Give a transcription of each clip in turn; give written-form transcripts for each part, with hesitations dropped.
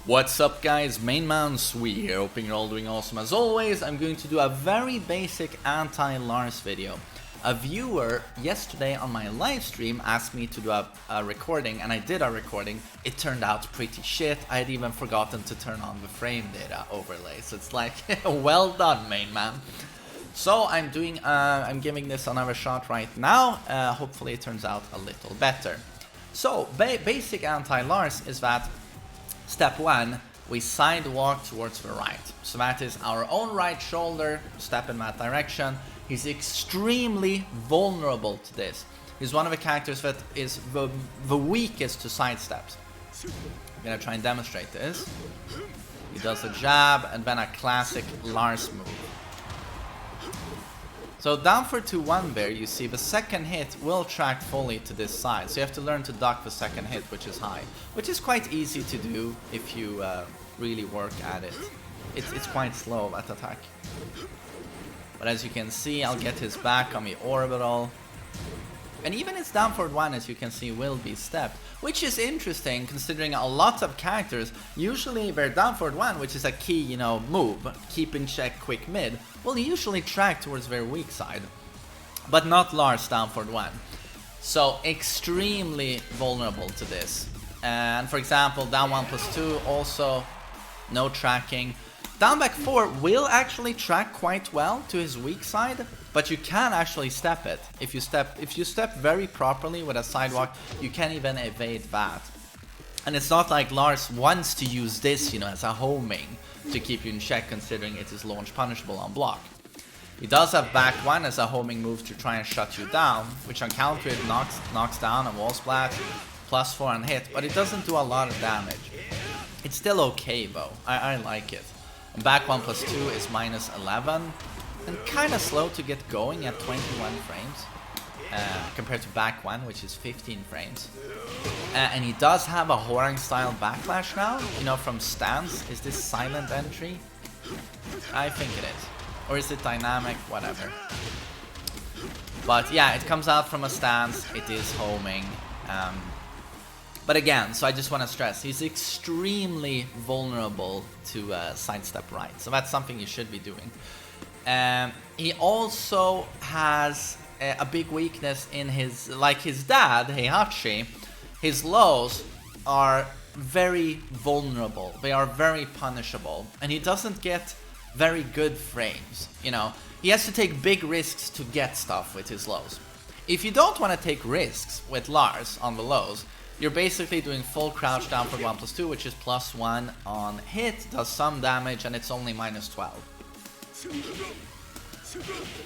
What's up guys, TheMainManSWE here, hoping you're all doing awesome. As always, I'm going to do a very basic anti-Lars video. A viewer yesterday on my live stream asked me to do a recording, and I did a recording. It turned out pretty shit. I had even forgotten to turn on the frame data overlay, so it's like, well done main man. So I'm giving this another shot right now. Hopefully it turns out a little better. So basic anti-Lars is that step 1, we sidewalk towards the right. So that is our own right shoulder, step in that direction. He's extremely vulnerable to this. He's one of the characters that is the weakest to side steps. I'm gonna try and demonstrate this. He does a jab and then a classic Lars move. So down for 2-1 there, you see the second hit will track fully to this side. So you have to learn to duck the second hit, which is high. Which is quite easy to do if you really work at it. It's quite slow, that attack. But as you can see, I'll get his back on the orbital. And even his down forward 1, as you can see, will be stepped. Which is interesting, considering a lot of characters, usually their down forward 1, which is a key, move, keep in check quick mid, will usually track towards their weak side. But not Lars down forward 1. So extremely vulnerable to this. And for example, down 1+2, also no tracking. Down back 4 will actually track quite well to his weak side, but you can actually step it. If you step very properly with a sidewalk, you can even evade that. And it's not like Lars wants to use this, as a homing to keep you in check, considering it is launch punishable on block. He does have back 1 as a homing move to try and shut you down, which on counter it knocks down a wall splat, +4 on hit, but it doesn't do a lot of damage. It's still okay though, I like it. And back 1+2 is -11. And kind of slow to get going at 21 frames compared to back 1, which is 15 frames. And he does have a Horang style backlash now, from stance. Is this silent entry? I think it is. Or is it dynamic? Whatever. But yeah, it comes out from a stance. It is homing. But again, so I just want to stress, he's extremely vulnerable to sidestep right. So that's something you should be doing. He also has a big weakness in his, like his dad, Heihachi. His lows are very vulnerable. They are very punishable. And he doesn't get very good frames, He has to take big risks to get stuff with his lows. If you don't want to take risks with Lars on the lows, you're basically doing full crouch down for 1+2, which is +1 on hit, does some damage, and it's only -12.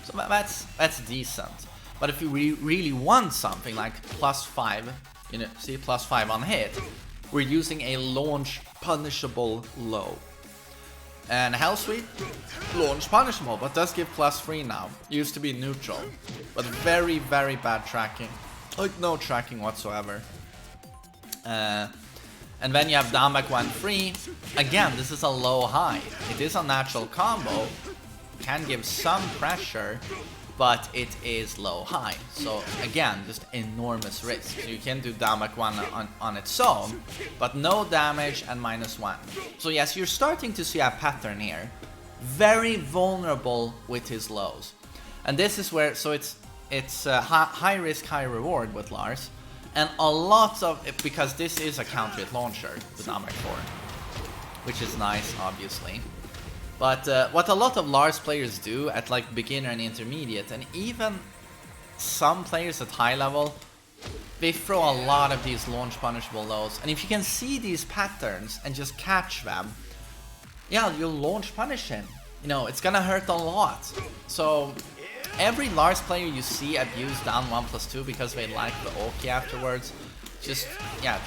So that's decent. But if you really want something like +5, see +5 on hit, we're using a launch punishable low. And Hell Sweep, launch punishable, but does give +3 now. Used to be neutral, but very, very bad tracking. Like no tracking whatsoever. And then you have down back 1 free. Again, this is a low high. It is a natural combo. Can give some pressure, but it is low high. So again, just enormous risk. So you can do down back 1 on its own, but no damage and -1. So yes, you're starting to see a pattern here. Very vulnerable with his lows. And this is where, so it's high risk, high reward with Lars. And a lot of, because this is a counter hit launcher, the down back 4, which is nice, obviously. But what a lot of Lars players do at like beginner and intermediate, and even some players at high level, they throw a lot of these launch punishable lows. And if you can see these patterns and just catch them, yeah, you'll launch punish him. It's gonna hurt a lot. So every Lars player you see abuse down 1+2 because they like the Oki afterwards, just, yeah,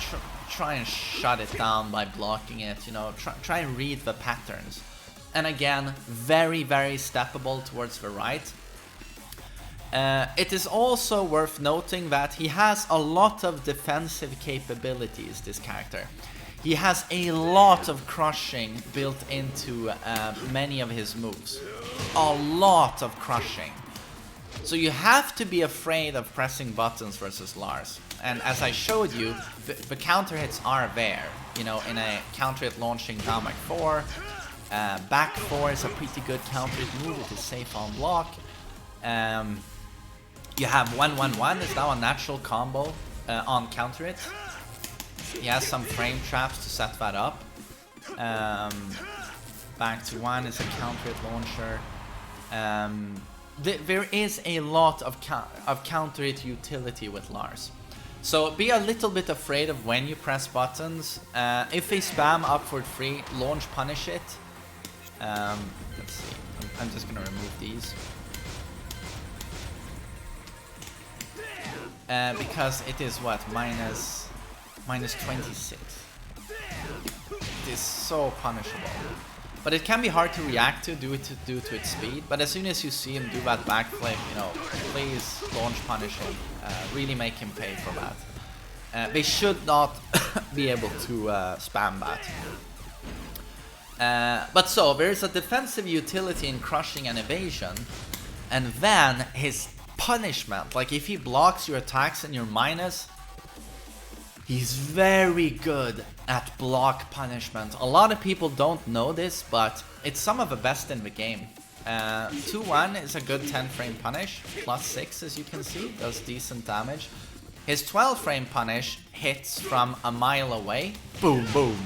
try and shut it down by blocking it, try and read the patterns. And again, very, very steppable towards the right. It is also worth noting that he has a lot of defensive capabilities, this character. He has a lot of crushing built into many of his moves. A lot of crushing. So you have to be afraid of pressing buttons versus Lars. And as I showed you, the counter hits are there. you know, in a counter hit launching down back 4. Back 4 is a pretty good counter hit move. It is safe on block. You have 1-1-1 is now a natural combo on counter hit. He has some frame traps to set that up. Back to 1 is a counter hit launcher. There is a lot of counter hit utility with Lars. So be a little bit afraid of when you press buttons. If they spam upward 3, launch punish it. Let's see. I'm just gonna remove these. Because it is what? Minus 26. It is so punishable. But it can be hard to react to due to its speed. But as soon as you see him do that backflip, you know, please launch punish him. Really make him pay for that. They should not be able to spam that. But so, there's a defensive utility in crushing and evasion. And then his punishment, like if he blocks your attacks and your minus, he's very good at block punishment. A lot of people don't know this, but it's some of the best in the game. 2-1 is a good 10 frame punish, plus 6 as you can see, does decent damage. His 12 frame punish hits from a mile away, boom boom,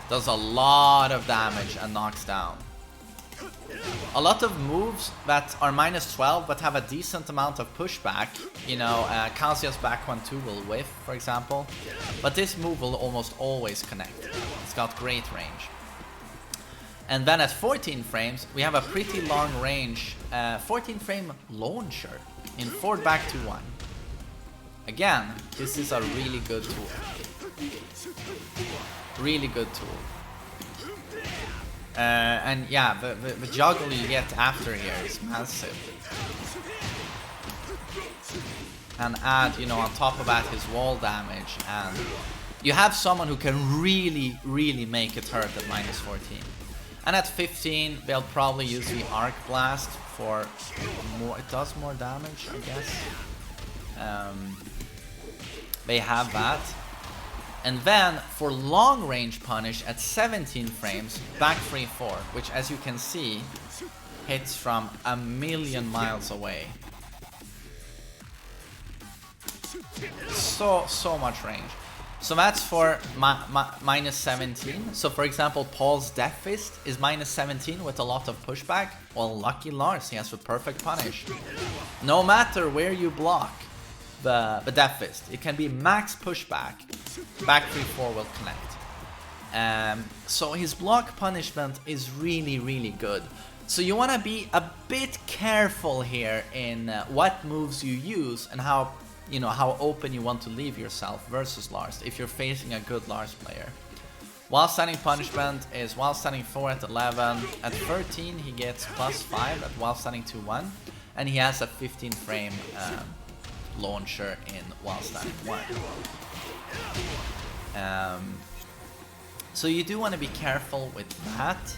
does a lot of damage and knocks down. A lot of moves that are minus 12 but have a decent amount of pushback, you know, Kazuya's back 1-2 will whiff, for example, but this move will almost always connect. It's got great range. And then at 14 frames, we have a pretty long range 14 frame launcher in forward back to 1. Again, this is a really good tool. Really good tool. And yeah, the juggle you get after here is massive. And add, you know, on top of that his wall damage, and you have someone who can really, really make it hurt at minus 14. And at 15, they'll probably use the Arc Blast for more, it does more damage, I guess. They have that. And then for long range punish at 17 frames, back 3-4, which as you can see, hits from a million miles away. So much range. So that's for minus 17. So for example, Paul's Death Fist is minus 17 with a lot of pushback. Well, lucky Lars, he has a perfect punish. No matter where you block the Death Fist, it can be max pushback. Back 3-4 will connect. So his block punishment is really, really good. So you want to be a bit careful here in what moves you use and how, you know, how open you want to leave yourself versus Lars if you're facing a good Lars player. While standing punishment is while standing 4 at 11. At 13 he gets plus 5 at while standing 2-1, and he has a 15 frame launcher in while standing 1. So you do want to be careful with that.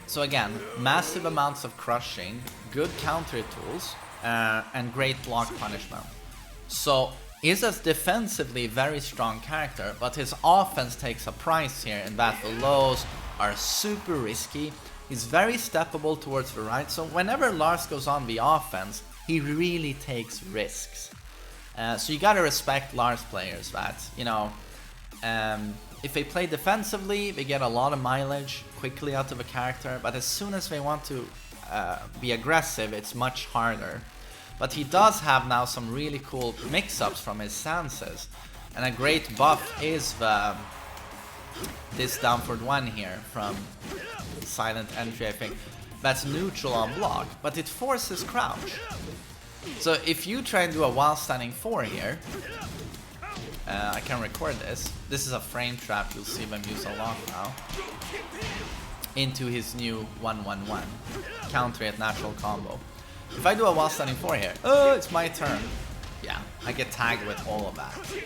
So again, massive amounts of crushing, good counter tools, and great block punishment. So he's a defensively very strong character, but his offense takes a price here in that the lows are super risky. He's very steppable towards the right, so whenever Lars goes on the offense, he really takes risks. So you gotta respect Lars players that, you know, if they play defensively, they get a lot of mileage quickly out of a character, but as soon as they want to be aggressive, it's much harder. But he does have now some really cool mix-ups from his stances, and a great buff is this downward 1 here from Silent Entry, I think. That's neutral on block, but it forces crouch. So if you try and do a while standing 4 here, I can record this. This is a frame trap, you'll see them use a lot now. Into his new 1-1-1 counter hit natural combo. If I do a while standing 4 here, oh, it's my turn. Yeah, I get tagged with all of that. So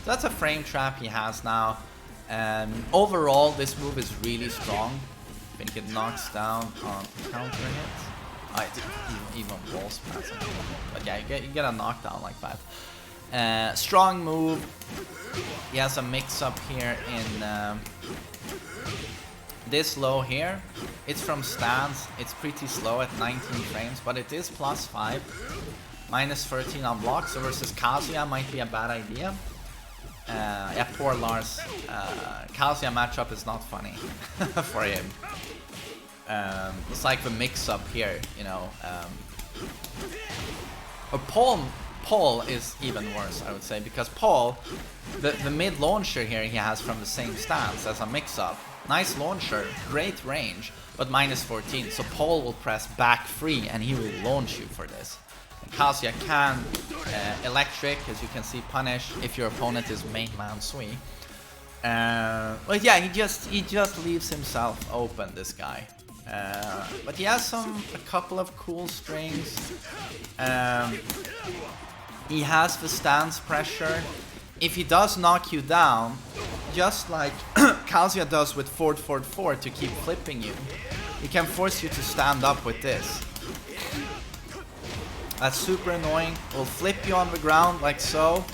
that's a frame trap he has now. Overall, this move is really strong. I think it knocks down on counter hits. Even wall smash. But yeah, you get a knockdown like that. Strong move. He has a mix-up here in this low here. It's from stance. It's pretty slow at 19 frames, but it is +5. -13 on block, so versus Kazuya might be a bad idea. Yeah, poor Lars. Kazuya matchup is not funny for him. It's like the mix-up here, you know. Or Paul is even worse, I would say, because Paul, the mid launcher here he has from the same stance as a mix-up. Nice launcher, great range, but -14. So Paul will press back 3 and he will launch you for this. Kazuya can electric, as you can see, punish if your opponent is TheMainManSWE. But yeah, he just leaves himself open, this guy. But he has a couple of cool strings. He has the stance pressure. If he does knock you down, just like Kazuya does with forward 4 to keep flipping you, he can force you to stand up with this. That's super annoying. Will flip you on the ground like so,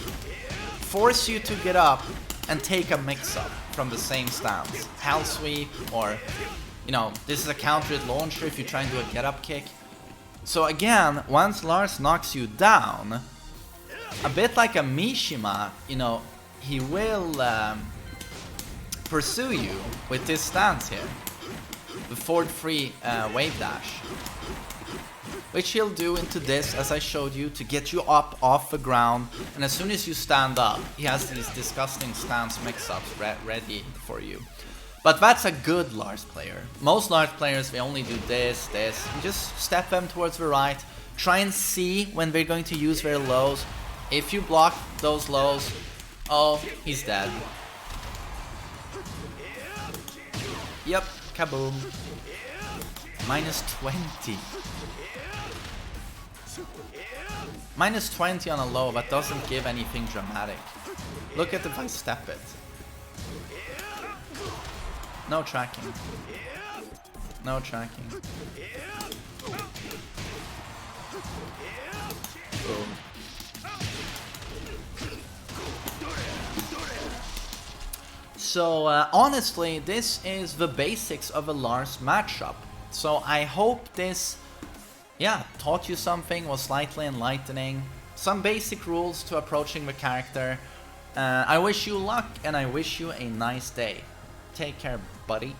force you to get up and take a mix-up from the same stance. Hell sweep, or, you know, this is a countered launcher if you try and do a get-up kick. So again, once Lars knocks you down, a bit like a Mishima, you know, he will pursue you with this stance here. The forward 3 wave dash. Which he'll do into this, as I showed you, to get you up off the ground. And as soon as you stand up, he has these disgusting stance mix-ups ready for you. But that's a good Lars player. Most Lars players, they only do this, and just step them towards the right. Try and see when they're going to use their lows. If you block those lows, oh, he's dead. Yep, kaboom. -20. -20 on a low, but doesn't give anything dramatic. Look at if I step it. No tracking. No tracking. Boom. So honestly, this is the basics of a Lars matchup. So I hope this, yeah, taught you something, was slightly enlightening. Some basic rules to approaching the character. I wish you luck and I wish you a nice day. Take care, buddy.